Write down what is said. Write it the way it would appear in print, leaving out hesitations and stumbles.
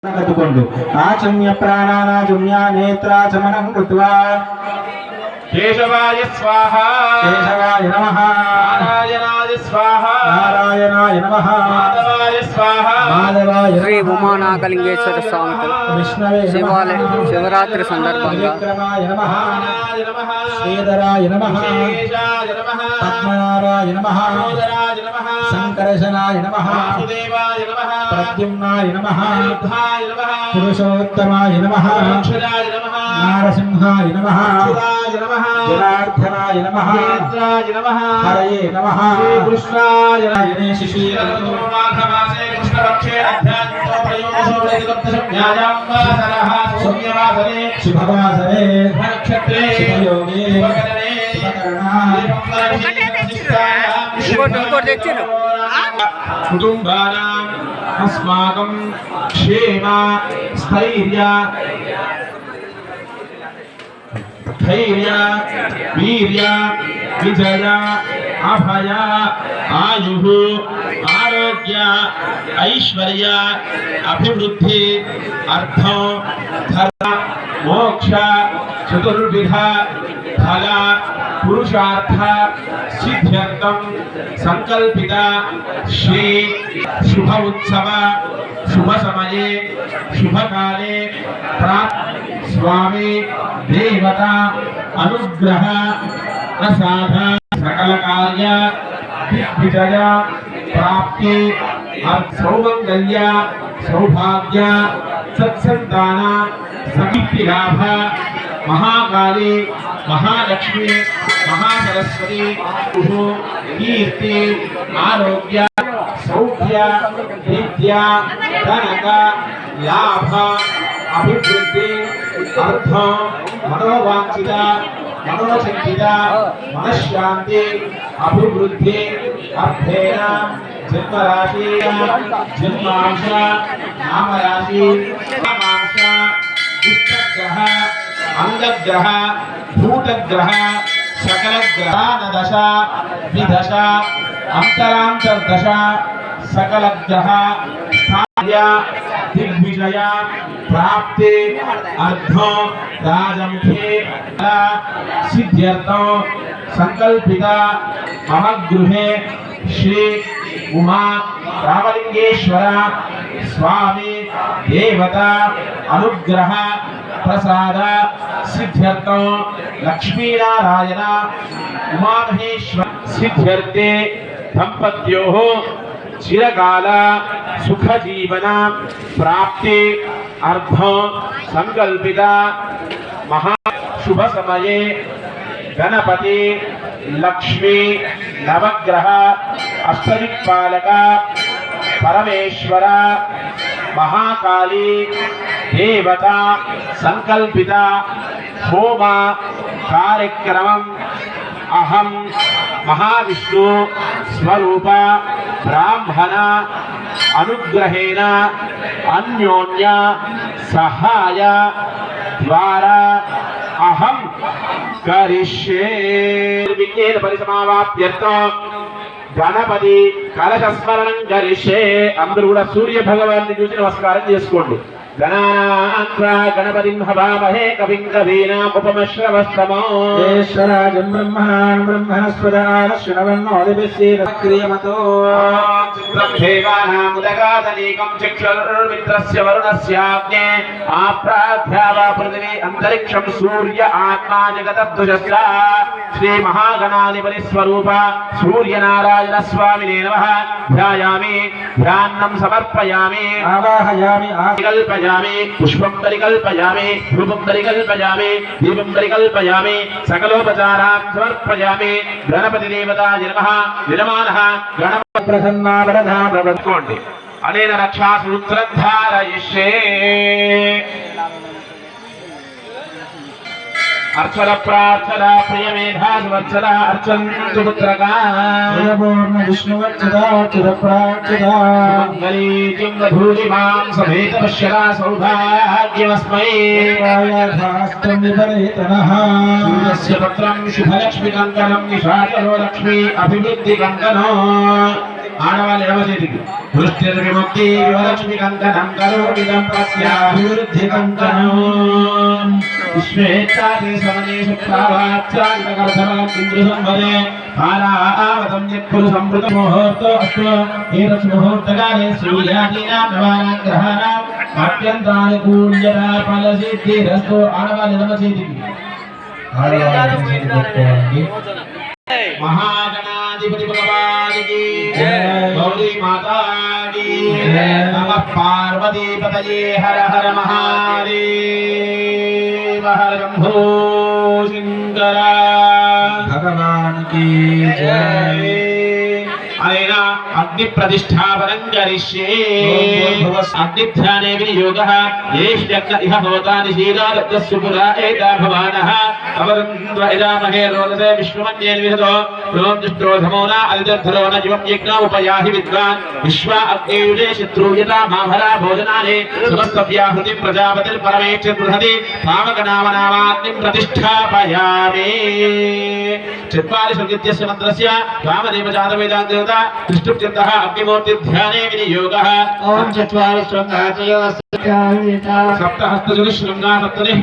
कतुकोंडु आचम्य प्राणानाचम्य नेत्राचमनं कृत्वा केशवाय स्वाहा केशवाय नमः नारायणाय स्वाहा नारायणाय नमः माधवाय स्वाहा माधवाय श्री उमानागलिंगेश्वर स्वामी विष्णवे शिवालय शिवरात्रि संदर्भंगा विक्रमाय नमः नमः श्रीधराय नमः शेषाय नमः पद्मनाराय नमः दामोदराय नमः संकर्षणाय नमः वासुदेवाय नमः प्रद्युम्नाय नमः युद्धाय नमः पुरुषोत्तमाय नमः अक्षराय नमः नारसिंहाय नमः अच्युताय नमः जनार्दनाय नमः नेत्राय नमः हरये नमः कृष्णाय नमः शिशिरतो माघमासे कृष्णपक्षे अध्यात्मो प्रयोगो वेदोक्तसंज्ञायां वासरः सौम्यवासरे शुभवासरे नक्षत्रे शुभयोगे शुभकरणे ఇంకోటి తెచ్చాను కుటుంబానాం అస్మాకం క్షేమ స్థైర్య ధైర్య వీర్య విజయ అభయ ఆయు ఆరోగ్య ఐశ్వర్య అభివృద్ధి అర్థం ధర్మ మోక్ష చతుర్విధ ఫల పురుషార్థ సిద్ధ్యర్థం సంకల్పిత శ్రీ శుభ ఉత్సవ శుభ సమయే శుభకాలే స్వామి దేవత అనుగ్రహ ప్రసాద సకల కార్య విజయ ప్రాప్తి సౌమంగళ్య సౌభాగ్య సత్సంతాన సమీప్తి లాభ महाकाली महालक्ष्मी महासरस्वती कीर्ति आरोग्य सौख्य विद्या धनक लाभ अभिवृद्धि अर्थ मनोवांछित मनोचिंतित मनश्शांति अभिवृद्धि अर्थेन जन्मराशि जन्मांश नामराशि नामांश दुष्टग्रह अंगग्रह भूतग्रह सकल ग्रह दश विदश अंतरांतरदश सकल ग्रह स्थाय दिग्विजय प्राप्ति अर्थ राजमुखे सिद्ध्यर्थ संकल्पित मम गृहे श्री उमा रामलिंगेश्वर स्वामी देवता अनुग्रह प्रसाद सिद्ध्यर्थं लक्ष्मीनारायण उमामहेश्वर सिद्ध्यर्थे दंपत्योः चिरकाल सुख जीवन प्राप्ति अर्थं संकल्पित महा शुभ समये गणपति लक्ष्मी नवग्रह अष्टदिक्पालक परमेश्वर महाकाली देवता संकल्पित होम कार्यक्रम अहम महाविष्णु स्वरूप ब्राह्मण अनुग्रहेण अन्योन्य सहाय द्वारा अहम करिष्ये विज्ञेन परिसमावाप्त्यर्थं गणपति कलश स्मरणं करिष्ये अंदरू కూడా సూర్య భగవాన్ని చూసి నమస్కారం చేసుకోండి गणान्वा गणपतिं हवामहे कविं कवीनाम् उपमश्रवस्तमो ज्येष्ठराजं ब्रह्मणान् ब्रह्मणस्पदान् शृण्वन्नोदिभिश्चेदक्रियमतो चित्रं देवानाम् उदगादनीकं चक्षुर्मित्रस्य वरुणस्याग्ने आप्राध्यावा पृथिवी अन्तरिक्षं सूर्य आत्मा जगतद्वजस्य श्री महागणाधिपति स्वरूप सूर्यनारायण स्वामिने नमः ध्यायामि ध्यानं समर्पयामि आवाहयामि कल्पयामि पुष्पं परिकल्पयामि धूपं परिकल्पयामि दीपं परिकल्पयामि सकलोपचारान् समर्पयामि गणपति देवताय नमः विरमानः गणपति प्रसन्ना वरदा प्रवत्कोण्डि अनेन रक्षा सूत्रधारयिष्ये अर्चन प्रार्थना प्रिय मेधा सुवत्सला अर्चन सुपुत्रका पूर्ण विष्णुवत्सदा अर्चित प्रार्थना मंगली जिंगधूलिमां समेत पश्यरा सौभाग्यमस्मै आयाधास्तं विपरीतनः सूर्यस्य पत्रं शुभलक्ष्मी कंकणं निशाचरो लक्ष्मी अभिवृद्धि कंकणो आडवाले एडव చేతికి वृष्टिर्विमुक्ति विवरलक्ष्मीकङ्कणं करोति दम्पत्याभिवृद्धिकङ्कणम् विश्वेच्छादि समने शुक्लावाच्चान्तकर्धमाकिन्द्रसंवदे पारावतं यत्पुरुषमृतमुहूर्तो अस्तु एतस्मुहूर्तकाले सूर्यादीनां नवानां ग्रहाणाम् अत्यन्तानुकूल्यता फलसिद्धिरस्तु आडवालिनमसिद्धिः महागणाधिपति भगवान की गौरी माता की नमः पार्वती पतये हर हर महादेव हर शंभो शंकर भगवान की जय अनेन अग्नि प्रतिष्ठापनं करिष्ये अग्नि ध्याने विनियोगः येष्यग्न इह भवतानि शीलादत्तस्य पुरा एता भवानः अवरुन्ध्व इदामहे रोदसे विश्वमन्येन विहतो रोम दुष्टोधमो न अदितद्धरो न जीवं यज्ञ उपयाहि विद्वान् विश्वा अग्नेयुजे शत्रूयता माभरा भोजनानि समस्तव्याहृतिं प्रजापतिर्परमेक्षं बृहति कामगणामनामाग्निं प्रतिष्ठापयामि चत्वारि सुकृत्यस्य मन्त्रस्य वामदेवजातवेदान्तदेवता दृष्टुप्त्यन्तः अग्निमूर्ति ध्याने विनियोगः ओम चत्वारि श्रृंगाचयो सप्तहस्तजलशृङ्गा सप्तदिः